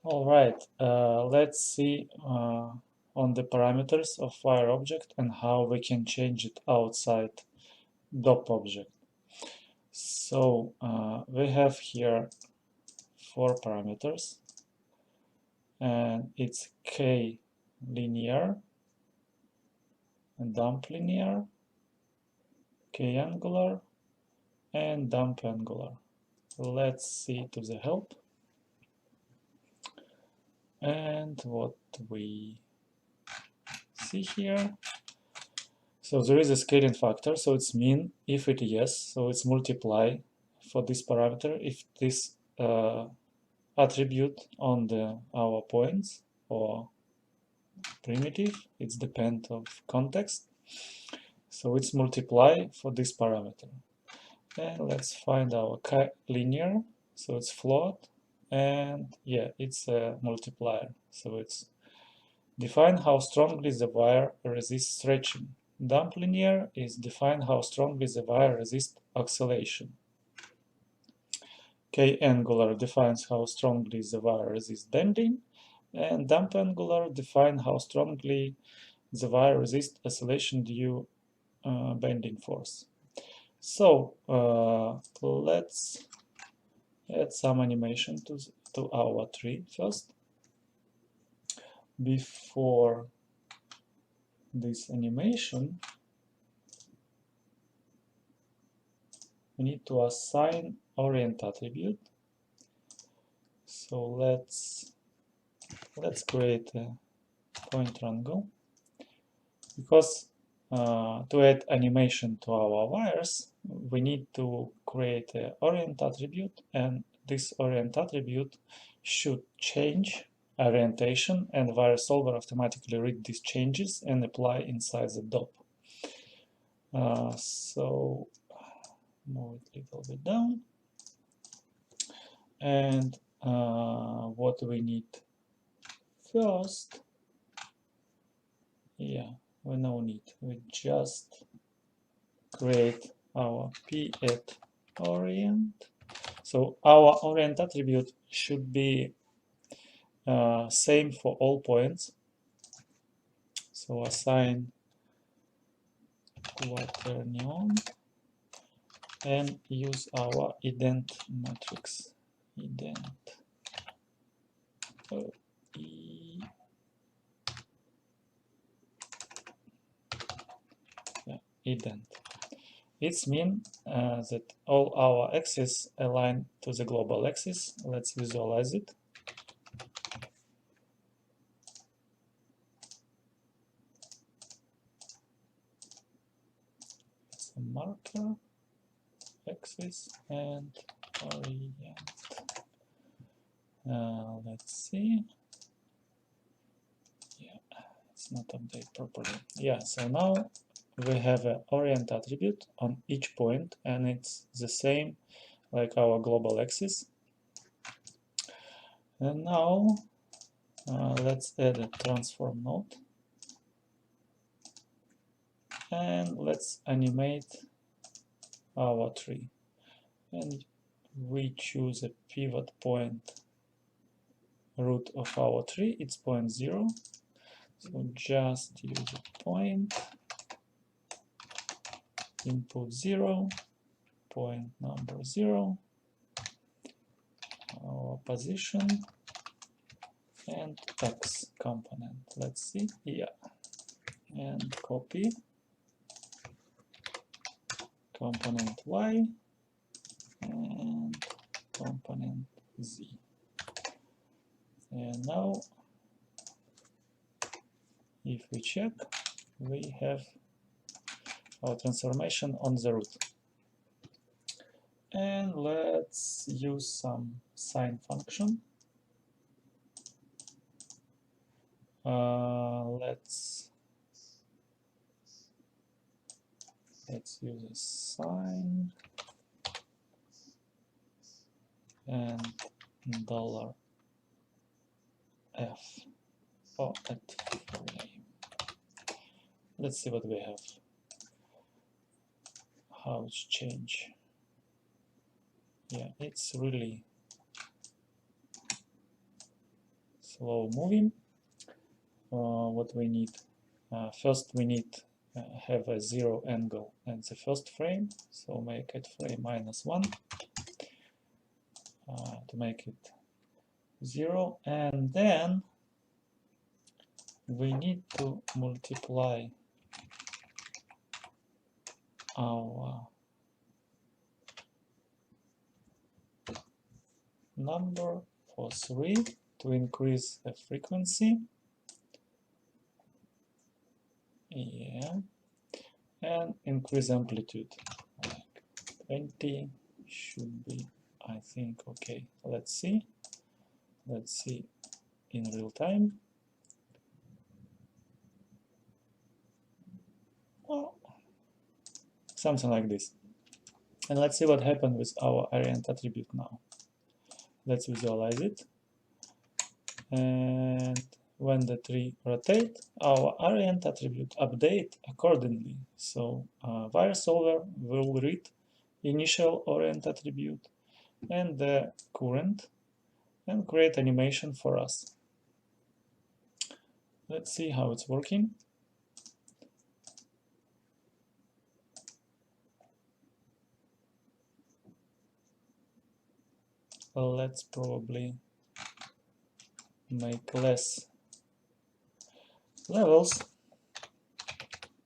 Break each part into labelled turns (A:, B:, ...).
A: All right, let's see on the parameters of wire object and how we can change it outside DOP object. So we have here four parameters, and it's K linear, dump linear, K angular, and dump angular. Let's see to the help. And what we see here, so there is a scaling factor, so it's mean. If it yes, so it's multiply for this parameter if this attribute on our points or primitive, it's depend of context, so it's multiply for this parameter. And let's find our linear, so it's float, and yeah, it's a multiplier, so it's define how strongly the wire resists stretching. Dump linear is define how strongly the wire resists oscillation. K angular defines how strongly the wire resists bending, and dump angular define how strongly the wire resists oscillation due bending force. So let's add some animation to our tree first. Before this animation, we need to assign orient attribute. So let's create a point triangle, because to add animation to our wires, we need to create an orient attribute, and this orient attribute should change orientation, and wire solver automatically read these changes and apply inside the DOP. So move it a little bit down, and what we need first, yeah, we no need, we just create our p at orient. So our orient attribute should be same for all points. So assign quaternion and use our ident matrix. Ident. Ident. It's mean that all our axes align to the global axis. Let's visualize it. It's a marker, axis, and orient. Let's see. Yeah, it's not updated properly. Yeah, so now we have an orient attribute on each point, and it's the same like our global axis. And now let's add a transform node, and let's animate our tree, and we choose a pivot point root of our tree. It's point 0, so just use a point, input 0, point number 0, our position, and X component. Let's see, yeah, and copy component Y and component Z. And now, if we check, we have our transformation on the root. And let's use some sine function. Let's use a sine and $f for at frame. Let's see what we have. How it's changed. Yeah, it's really slow moving. What we need, first we need have a 0 angle at the first frame, so make it frame -1 to make it 0, and then we need to multiply our number for 3 to increase the frequency. Yeah, and increase amplitude, like 20 should be, I think, okay. Let's see in real time. Well, something like this. And let's see what happened with our orient attribute now. Let's visualize it. And when the tree rotates, our orient attribute update accordingly. So VireSolver will read initial orient attribute and the current and create animation for us. Let's see how it's working. Well, let's probably make less levels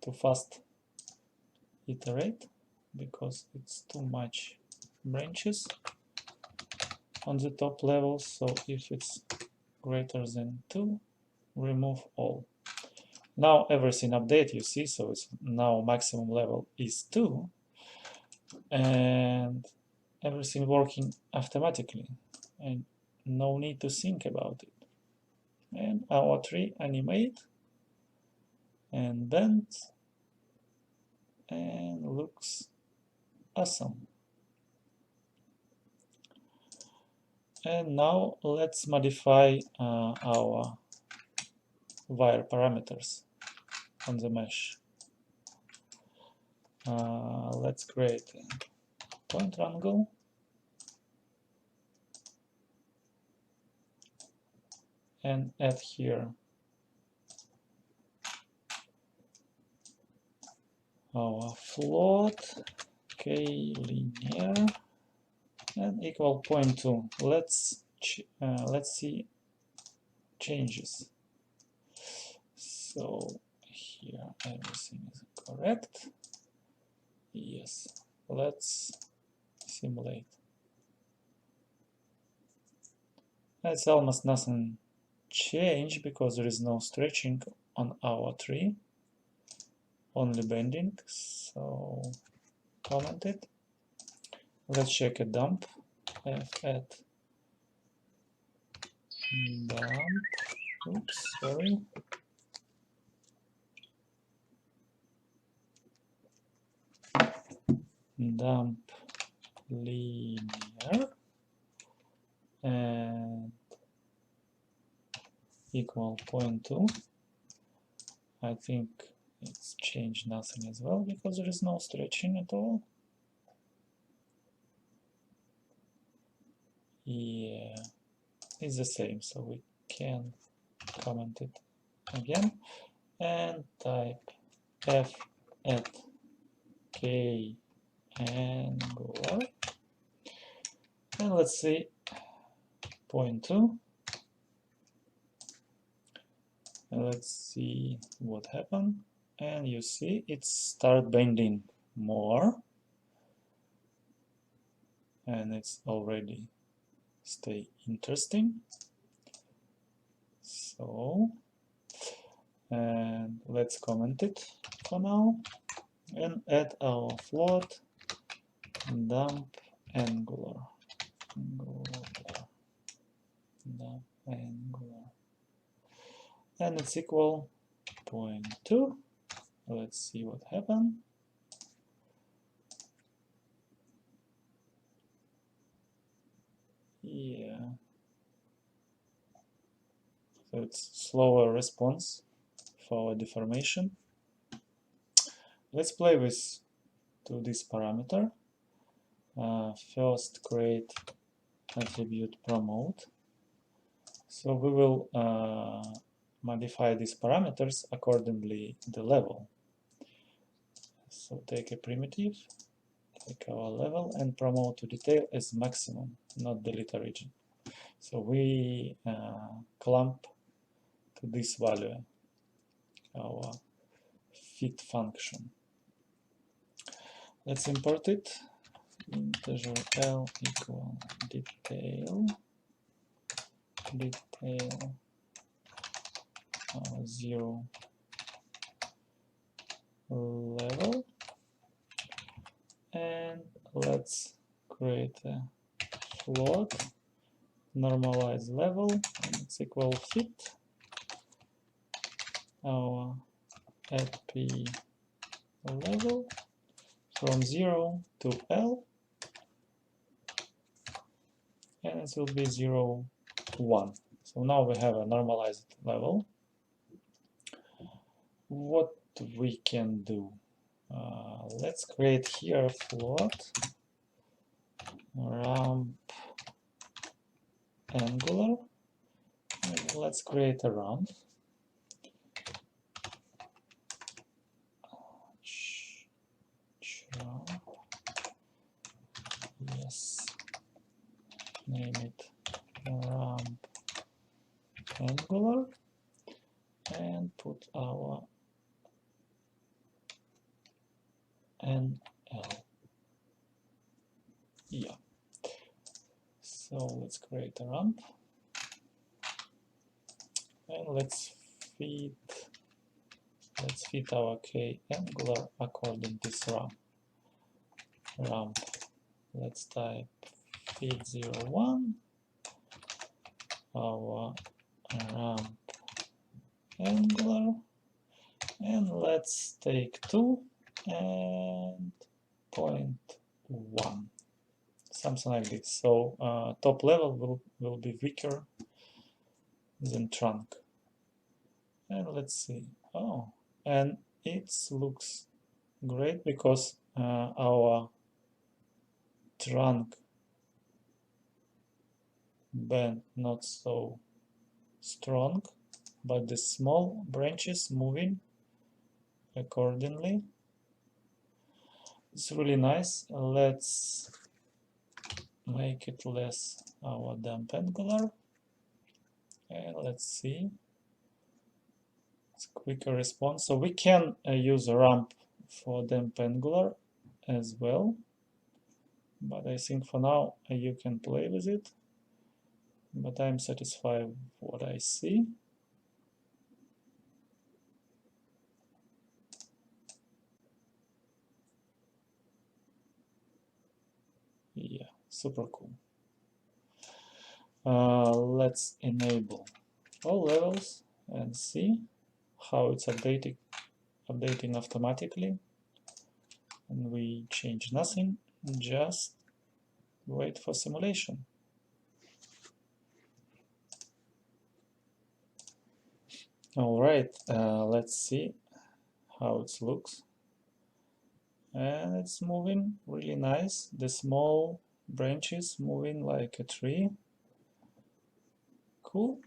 A: to fast iterate, because it's too much branches on the top level. So if it's greater than 2, remove all. Now everything update, you see, so it's now maximum level is 2, and everything working automatically, and no need to think about it. And our tree animate and bends and looks awesome. And now let's modify our wire parameters on the mesh. Let's create a point triangle and add here our float k linear and equal 0.2. Let's see changes. So here everything is correct. Yes, let's simulate. It's almost nothing changed because there is no stretching on our tree, only bending. So comment it. Let's check a dump. Add dump. Oops, sorry. Dump linear and equal 0.2. I think it's changed nothing as well because there is no stretching at all. Yeah, it's the same, so we can comment it again and type f at k angular, and let's see 0.2. Let's see what happened, and you see it start bending more, and it's already stay interesting. So, and let's comment it for now and add our float dump angular. Dump angular. And it's equal 0.2. Let's see what happened. Yeah. So it's slower response for deformation. Let's play with this parameter. First create attribute promote So we will modify these parameters accordingly the level. So take a primitive, take our level, and promote to detail as maximum, not delete origin. So we clamp to this value, our fit function. Let's import it. Integer L equal detail 0 level, and let's create a float, normalize level, and it's equal fit our p level from 0 to L, and it will be 0, 1. So now we have a normalized level. What we can do? Let's create here a float, ramp angular, and let's create a ramp. Yes, name it ramp angular, and put our NL. Yeah. So let's create a ramp, and let's fit our K angular according to this ramp. Let's type fit 0, 1, our ramp angular, and let's take 2 and 0.1, something like this. So top level will be weaker than trunk. And let's see. Oh, and it looks great because our trunk bend not so strong, but the small branches moving accordingly. It's really nice. Let's make it less our damp angular, and let's see. It's quicker response. So we can use a ramp for damp angular as well, but I think for now you can play with it. But I'm satisfied with what I see. Yeah, super cool. Let's enable all levels and see how it's updating automatically. And we change nothing, just wait for simulation. All right, let's see how it looks. And it's moving really nice. The small branches moving like a tree. Cool.